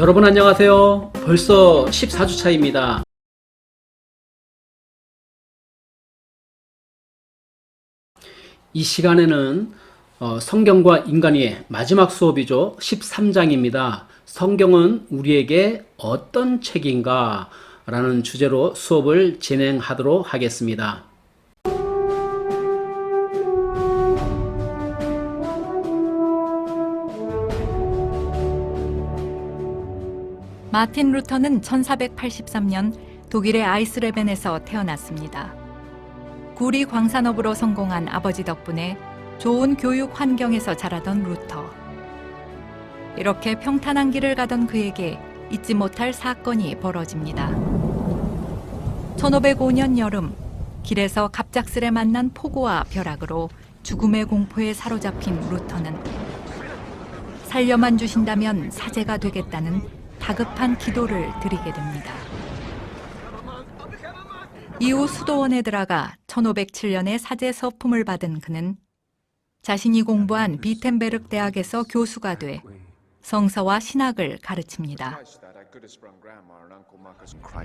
여러분 안녕하세요. 벌써 14주차입니다. 이 시간에는 성경과 인간의 마지막 수업이죠. 13장입니다. 성경은 우리에게 어떤 책인가? 라는 주제로 수업을 진행하도록 하겠습니다. 마틴 루터는 1483년 독일의 아이슬레벤에서 태어났습니다. 구리 광산업으로 성공한 아버지 덕분에 좋은 교육 환경에서 자라던 루터. 이렇게 평탄한 길을 가던 그에게 잊지 못할 사건이 벌어집니다. 1505년 여름, 길에서 갑작스레 만난 폭우와 벼락으로 죽음의 공포에 사로잡힌 루터는 살려만 주신다면 사제가 되겠다는 다급한 기도를 드리게 됩니다. 이후 수도원에 들어가 1507년에 사제 서품을 받은 그는 자신이 공부한 비텐베르크 대학에서 교수가 돼 성서와 신학을 가르칩니다.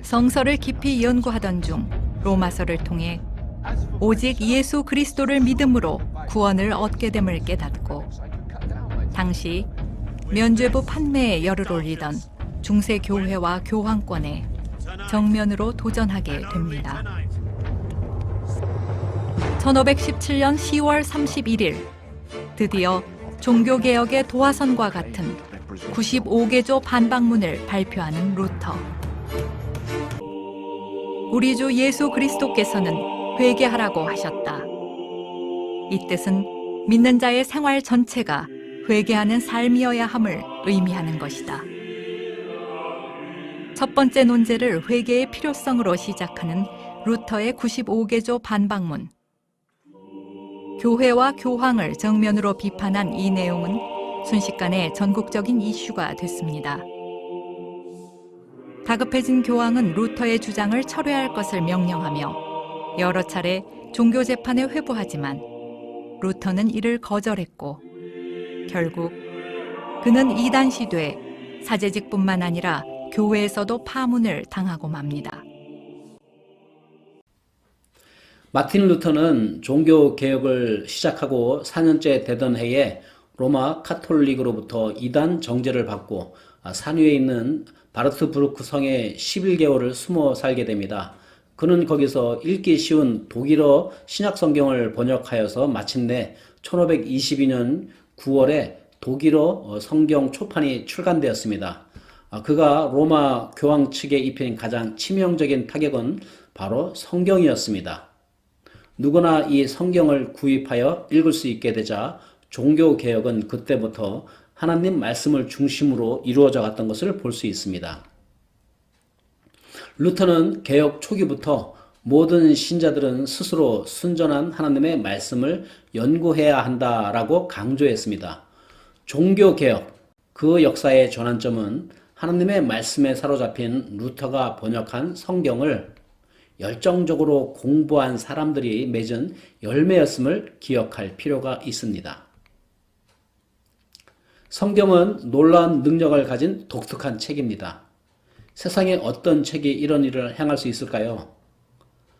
성서를 깊이 연구하던 중 로마서를 통해 오직 예수 그리스도를 믿음으로 구원을 얻게 됨을 깨닫고 당시 면죄부 판매에 열을 올리던 중세 교회와 교황권에 정면으로 도전하게 됩니다. 1517년 10월 31일 드디어 종교개혁의 도화선과 같은 95개조 반박문을 발표하는 루터. 우리 주 예수 그리스도께서는 회개하라고 하셨다. 이 뜻은 믿는 자의 생활 전체가 회개하는 삶이어야 함을 의미하는 것이다. 첫 번째 논제를 회개의 필요성으로 시작하는 루터의 95개조 반박문. 교회와 교황을 정면으로 비판한 이 내용은 순식간에 전국적인 이슈가 됐습니다. 다급해진 교황은 루터의 주장을 철회할 것을 명령하며 여러 차례 종교 재판에 회부하지만 루터는 이를 거절했고 결국 그는 이단시돼 사제직뿐만 아니라 교회에서도 파문을 당하고 맙니다. 마틴 루터는 종교 개혁을 시작하고 4년째 되던 해에 로마 카톨릭으로부터 이단 정죄를 받고 산 위에 있는 바르트부르크 성에 11개월을 숨어 살게 됩니다. 그는 거기서 읽기 쉬운 독일어 신약 성경을 번역하여서 마침내 1522년 9월에 독일어 성경 초판이 출간되었습니다. 그가 로마 교황 측에 입힌 가장 치명적인 타격은 바로 성경이었습니다. 누구나 이 성경을 구입하여 읽을 수 있게 되자 종교개혁은 그때부터 하나님 말씀을 중심으로 이루어져 갔던 것을 볼 수 있습니다. 루터는 개혁 초기부터 모든 신자들은 스스로 순전한 하나님의 말씀을 연구해야 한다라고 강조했습니다. 종교개혁, 그 역사의 전환점은 하나님의 말씀에 사로잡힌 루터가 번역한 성경을 열정적으로 공부한 사람들이 맺은 열매였음을 기억할 필요가 있습니다. 성경은 놀라운 능력을 가진 독특한 책입니다. 세상에 어떤 책이 이런 일을 행할 수 있을까요?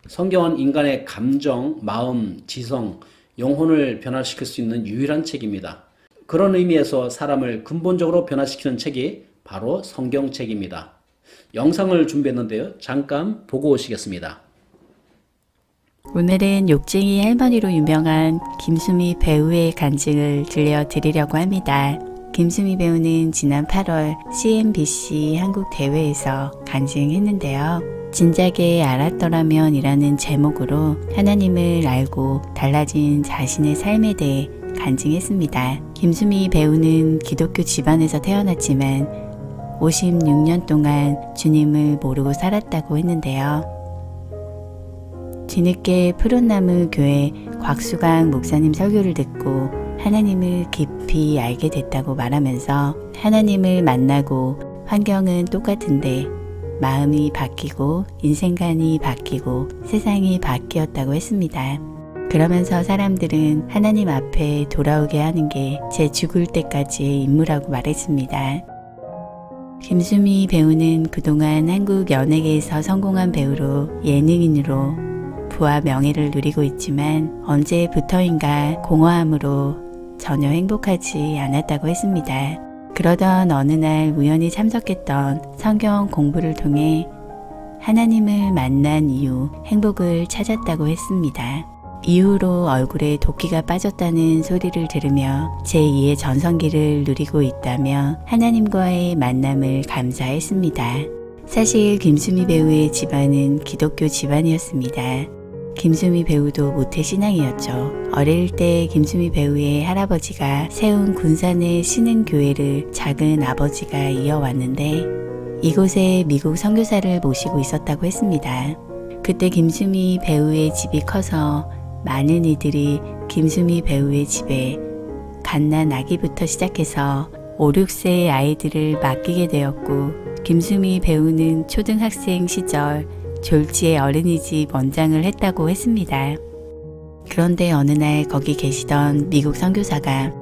성경은 인간의 감정, 마음, 지성, 영혼을 변화시킬 수 있는 유일한 책입니다. 그런 의미에서 사람을 근본적으로 변화시키는 책이 바로 성경책입니다. 영상을 준비했는데요. 잠깐 보고 오시겠습니다. 오늘은 욕쟁이 할머니로 유명한 김수미 배우의 간증을 들려드리려고 합니다. 김수미 배우는 지난 8월 CNBC 한국 대회에서 간증했는데요. 진작에 알았더라면 이라는 제목으로 하나님을 알고 달라진 자신의 삶에 대해 간증했습니다. 김수미 배우는 기독교 집안에서 태어났지만 56년 동안 주님을 모르고 살았다고 했는데요. 뒤늦게 푸른나무 교회 곽수강 목사님 설교를 듣고 하나님을 깊이 알게 됐다고 말하면서 하나님을 만나고 환경은 똑같은데 마음이 바뀌고 인생관이 바뀌고 세상이 바뀌었다고 했습니다. 그러면서 사람들은 하나님 앞에 돌아오게 하는 게 제 죽을 때까지의 임무라고 말했습니다. 김수미 배우는 그동안 한국 연예계에서 성공한 배우로 예능인으로 부와 명예를 누리고 있지만 언제부터인가 공허함으로 전혀 행복하지 않았다고 했습니다. 그러던 어느 날 우연히 참석했던 성경 공부를 통해 하나님을 만난 이후 행복을 찾았다고 했습니다. 이후로 얼굴에 도끼가 빠졌다는 소리를 들으며 제2의 전성기를 누리고 있다며 하나님과의 만남을 감사했습니다. 사실 김수미 배우의 집안은 기독교 집안이었습니다. 김수미 배우도 모태신앙이었죠. 어릴 때 김수미 배우의 할아버지가 세운 군산의 신흥교회를 작은 아버지가 이어왔는데 이곳에 미국 선교사를 모시고 있었다고 했습니다. 그때 김수미 배우의 집이 커서 많은 이들이 김수미 배우의 집에 갓난 아기부터 시작해서 5, 6세의 아이들을 맡기게 되었고 김수미 배우는 초등학생 시절 졸지의 어린이집 원장을 했다고 했습니다. 그런데 어느 날 거기 계시던 미국 선교사가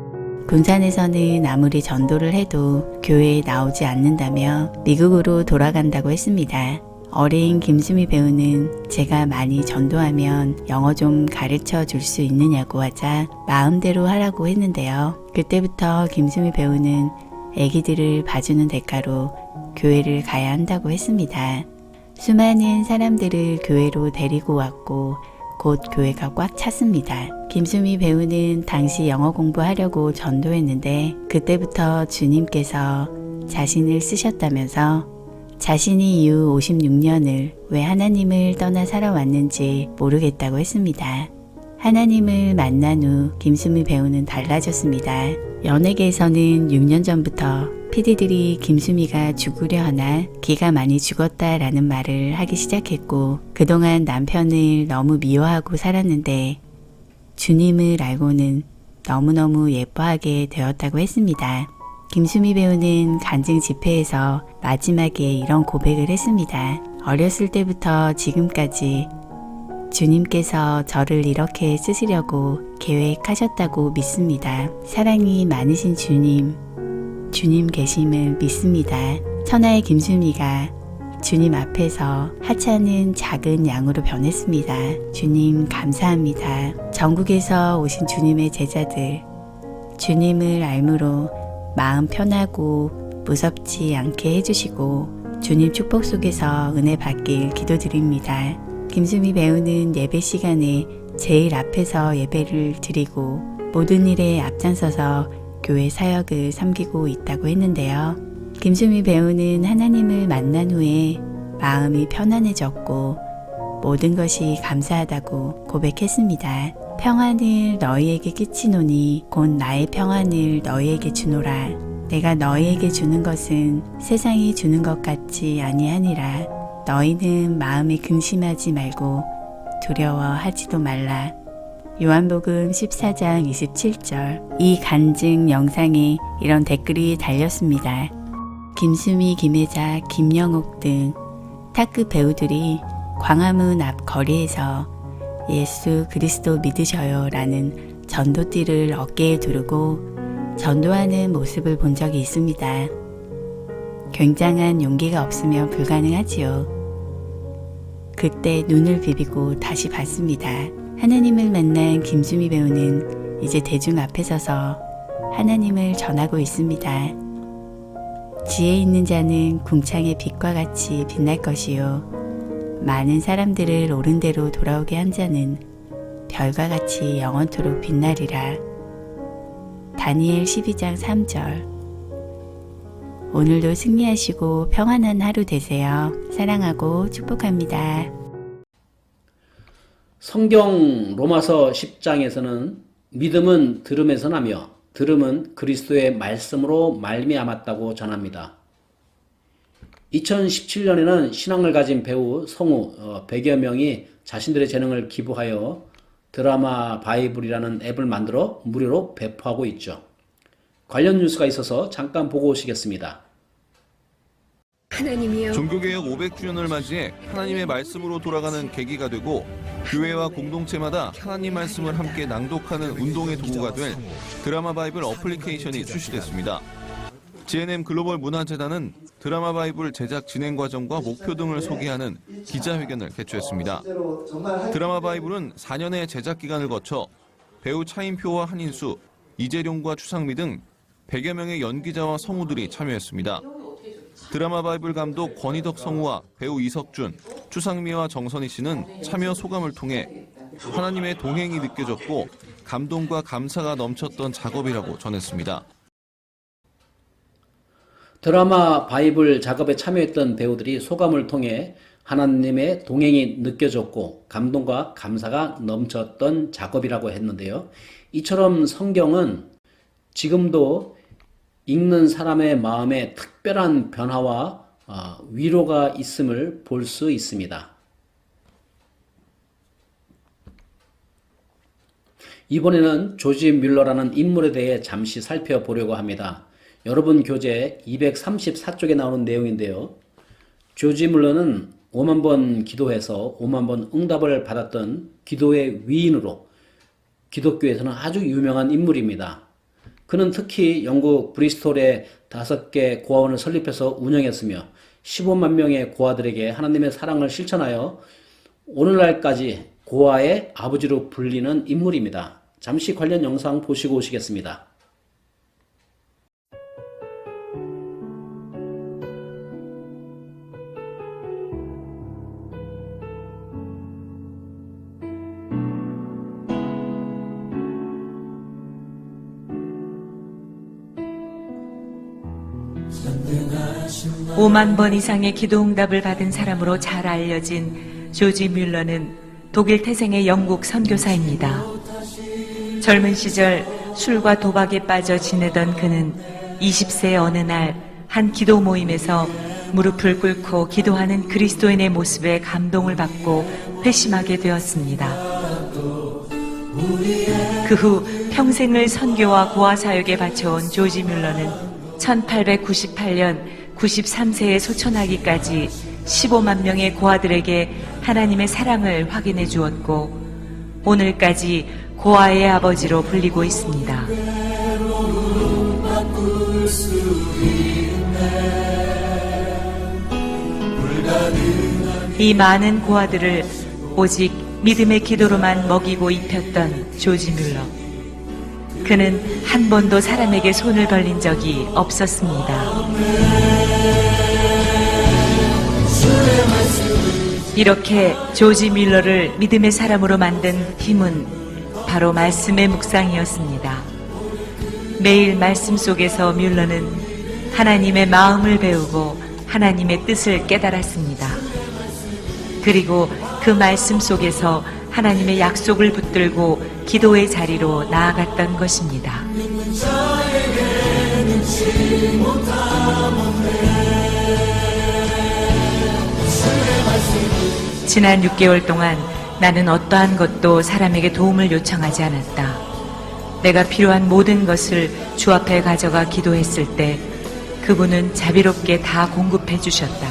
군산에서는 아무리 전도를 해도 교회에 나오지 않는다며 미국으로 돌아간다고 했습니다. 어린 김수미 배우는 제가 많이 전도하면 영어 좀 가르쳐 줄 수 있느냐고 하자 마음대로 하라고 했는데요. 그때부터 김수미 배우는 아기들을 봐주는 대가로 교회를 가야 한다고 했습니다. 수많은 사람들을 교회로 데리고 왔고 곧 교회가 꽉 찼습니다. 김수미 배우는 당시 영어 공부하려고 전도했는데 그때부터 주님께서 자신을 쓰셨다면서 자신이 이후 56년을 왜 하나님을 떠나 살아왔는지 모르겠다고 했습니다. 하나님을 만난 후 김수미 배우는 달라졌습니다. 연예계에서는 6년 전부터 PD들이 김수미가 죽으려 하나 기가 많이 죽었다라는 말을 하기 시작했고 그동안 남편을 너무 미워하고 살았는데 주님을 알고는 너무너무 예뻐하게 되었다고 했습니다. 김수미 배우는 간증 집회에서 마지막에 이런 고백을 했습니다. 어렸을 때부터 지금까지 주님께서 저를 이렇게 쓰시려고 계획하셨다고 믿습니다. 사랑이 많으신 주님 계심을 믿습니다. 천하의 김수미가 주님 앞에서 하찮은 작은 양으로 변했습니다. 주님 감사합니다. 전국에서 오신 주님의 제자들, 주님을 알므로 마음 편하고 무섭지 않게 해주시고 주님 축복 속에서 은혜 받길 기도드립니다. 김수미 배우는 예배 시간에 제일 앞에서 예배를 드리고 모든 일에 앞장서서 교회 사역을 섬기고 있다고 했는데요. 김수미 배우는 하나님을 만난 후에 마음이 편안해졌고 모든 것이 감사하다고 고백했습니다. 평안을 너희에게 끼치노니 곧 나의 평안을 너희에게 주노라. 내가 너희에게 주는 것은 세상이 주는 것 같지 아니하니라. 너희는 마음에 근심하지 말고 두려워하지도 말라. 요한복음 14장 27절. 이 간증 영상에 이런 댓글이 달렸습니다. 김수미, 김혜자, 김영옥 등 탑급 배우들이 광화문 앞 거리에서 예수 그리스도 믿으셔요 라는 전도띠를 어깨에 두르고 전도하는 모습을 본 적이 있습니다. 굉장한 용기가 없으면 불가능하지요. 그때 눈을 비비고 다시 봤습니다. 하나님을 만난 김수미 배우는 이제 대중 앞에 서서 하나님을 전하고 있습니다. 지혜 있는 자는 궁창의 빛과 같이 빛날 것이요 많은 사람들을 옳은 대로 돌아오게 한 자는 별과 같이 영원토록 빛나리라. 다니엘 12장 3절. 오늘도 승리하시고 평안한 하루 되세요. 사랑하고 축복합니다. 성경 로마서 10장에서는 믿음은 들음에서 나며 들음은 그리스도의 말씀으로 말미암았다고 전합니다. 2017년에는 신앙을 가진 배우 성우 100여 명이 자신들의 재능을 기부하여 드라마 바이블이라는 앱을 만들어 무료로 배포하고 있죠. 관련 뉴스가 있어서 잠깐 보고 오시겠습니다. 하나님이여, 종교개혁 500주년을 맞이해 하나님의 말씀으로 돌아가는 계기가 되고 교회와 공동체마다 하나님 말씀을 함께 낭독하는 운동의 도구가 될 드라마 바이블 어플리케이션이 출시됐습니다. GNM 글로벌 문화재단은 드라마 바이블 제작 진행 과정과 목표 등을 소개하는 기자회견을 개최했습니다. 드라마 바이블은 4년의 제작 기간을 거쳐 배우 차인표와 한인수, 이재룡과 추상미 등 100여 명의 연기자와 성우들이 참여했습니다. 드라마 바이블 감독 권희덕 성우와 배우 이석준, 추상미와 정선희 씨는 참여 소감을 통해 하나님의 동행이 느껴졌고 감동과 감사가 넘쳤던 작업이라고 전했습니다. 드라마 바이블 작업에 참여했던 배우들이 소감을 통해 하나님의 동행이 느껴졌고 감동과 감사가 넘쳤던 작업이라고 했는데요. 이처럼 성경은 지금도 읽는 사람의 마음에 특별한 변화와 위로가 있음을 볼 수 있습니다. 이번에는 조지 뮬러라는 인물에 대해 잠시 살펴보려고 합니다. 여러분 교재 234쪽에 나오는 내용인데요. 조지 뮬러는 5만 번 기도해서 5만 번 응답을 받았던 기도의 위인으로 기독교에서는 아주 유명한 인물입니다. 그는 특히 영국 브리스톨에 5개 고아원을 설립해서 운영했으며 15만 명의 고아들에게 하나님의 사랑을 실천하여 오늘날까지 고아의 아버지로 불리는 인물입니다. 잠시 관련 영상 보시고 오시겠습니다. (5만 번) 이상의 기도응답을 받은 사람으로 잘 알려진 조지 뮬러는 독일 태생의 영국 선교사입니다. 젊은 시절 술과 도박에 빠져 지내던 그는 20세 어느 날 한 기도 모임에서 무릎을 꿇고 기도하는 그리스도인의 모습에 감동을 받고 회심하게 되었습니다. 그 후 평생을 선교와 고아 사역에 바쳐온 조지 뮬러는 1898년 93세에 소천하기까지 15만 명의 고아들에게 하나님의 사랑을 확인해 주었고 오늘까지 고아의 아버지로 불리고 있습니다. 이 많은 고아들을 오직 믿음의 기도로만 먹이고 입혔던 조지 뮬러. 그는 한 번도 사람에게 손을 벌린 적이 없었습니다. 이렇게 조지 뮬러를 믿음의 사람으로 만든 힘은 바로 말씀의 묵상이었습니다. 매일 말씀 속에서 뮬러는 하나님의 마음을 배우고 하나님의 뜻을 깨달았습니다. 그리고 그 말씀 속에서 하나님의 약속을 붙들고 기도의 자리로 나아갔던 것입니다. 지난 6개월 동안 나는 어떠한 것도 사람에게 도움을 요청하지 않았다. 내가 필요한 모든 것을 주 앞에 가져가 기도했을 때 그분은 자비롭게 다 공급해 주셨다.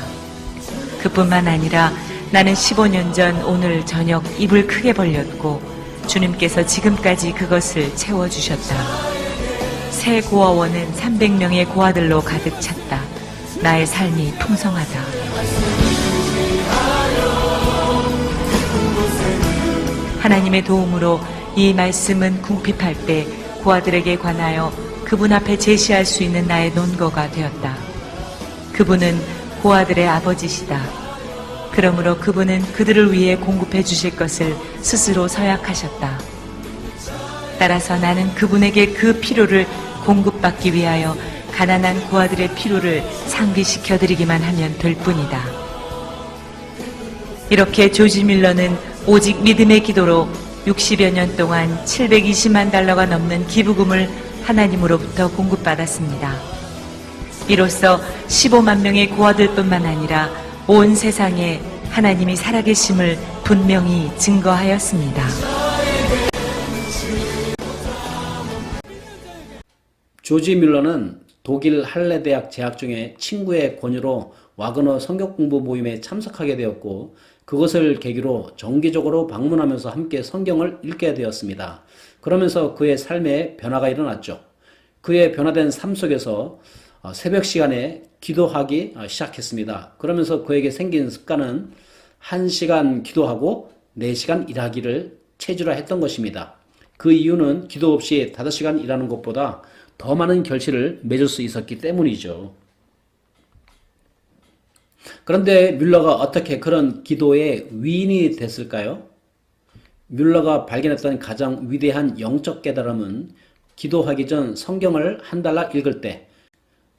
그뿐만 아니라 나는 15년 전 오늘 저녁 입을 크게 벌렸고 주님께서 지금까지 그것을 채워주셨다. 새 고아원은 300명의 고아들로 가득 찼다. 나의 삶이 풍성하다. 하나님의 도움으로 이 말씀은 궁핍할 때 고아들에게 관하여 그분 앞에 제시할 수 있는 나의 논거가 되었다. 그분은 고아들의 아버지시다. 그러므로 그분은 그들을 위해 공급해 주실 것을 스스로 서약하셨다. 따라서 나는 그분에게 그 필요를 공급받기 위하여 가난한 고아들의 필요를 상기시켜 드리기만 하면 될 뿐이다. 이렇게 조지 뮬러는 오직 믿음의 기도로 60여 년 동안 720만 달러가 넘는 기부금을 하나님으로부터 공급받았습니다. 이로써 15만 명의 고아들뿐만 아니라 온 세상에 하나님이 살아계심을 분명히 증거하였습니다. 조지 뮬러는 독일 할레 대학 재학 중에 친구의 권유로 와그너 성경 공부 모임에 참석하게 되었고 그것을 계기로 정기적으로 방문하면서 함께 성경을 읽게 되었습니다. 그러면서 그의 삶에 변화가 일어났죠. 그의 변화된 삶 속에서 새벽 시간에 기도하기 시작했습니다. 그러면서 그에게 생긴 습관은 1시간 기도하고 4시간 일하기를 체질화했던 것입니다. 그 이유는 기도 없이 5시간 일하는 것보다 더 많은 결실을 맺을 수 있었기 때문이죠. 그런데 뮬러가 어떻게 그런 기도의 위인이 됐을까요? 뮬러가 발견했던 가장 위대한 영적 깨달음은 기도하기 전 성경을 한 달락 읽을 때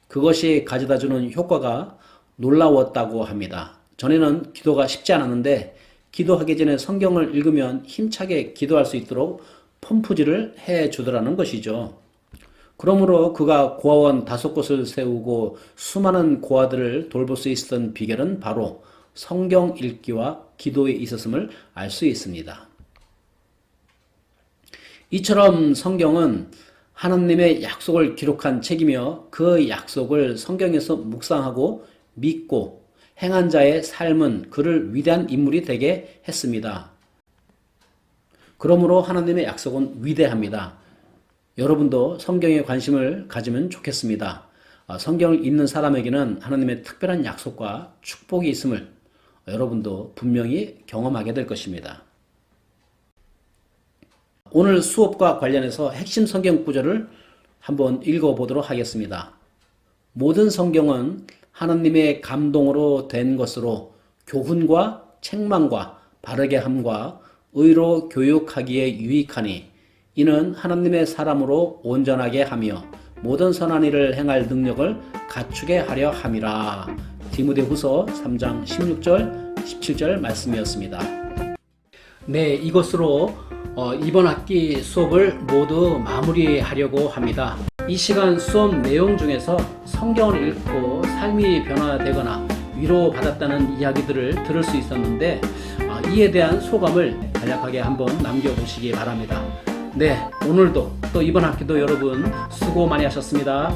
그것이 가져다주는 효과가 놀라웠다고 합니다. 전에는 기도가 쉽지 않았는데 기도하기 전에 성경을 읽으면 힘차게 기도할 수 있도록 펌프질을 해주더라는 것이죠. 그러므로 그가 고아원 5곳을 세우고 수많은 고아들을 돌볼 수 있었던 비결은 바로 성경 읽기와 기도에 있었음을 알 수 있습니다. 이처럼 성경은 하나님의 약속을 기록한 책이며 그 약속을 성경에서 묵상하고 믿고 행한 자의 삶은 그를 위대한 인물이 되게 했습니다. 그러므로 하나님의 약속은 위대합니다. 여러분도 성경에 관심을 가지면 좋겠습니다. 성경을 읽는 사람에게는 하나님의 특별한 약속과 축복이 있음을 여러분도 분명히 경험하게 될 것입니다. 오늘 수업과 관련해서 핵심 성경 구절을 한번 읽어보도록 하겠습니다. 모든 성경은 하나님의 감동으로 된 것으로 교훈과 책망과 바르게 함과 의로 교육하기에 유익하니 이는 하나님의 사람으로 온전하게 하며 모든 선한 일을 행할 능력을 갖추게 하려 함이라. 디모데후서 3장 16절 17절 말씀이었습니다. 네, 이것으로 이번 학기 수업을 모두 마무리하려고 합니다. 이 시간 수업 내용 중에서 성경을 읽고 삶이 변화되거나 위로받았다는 이야기들을 들을 수 있었는데 이에 대한 소감을 간략하게 한번 남겨보시기 바랍니다. 네, 오늘도 또 이번 학기도 여러분 수고 많이 하셨습니다.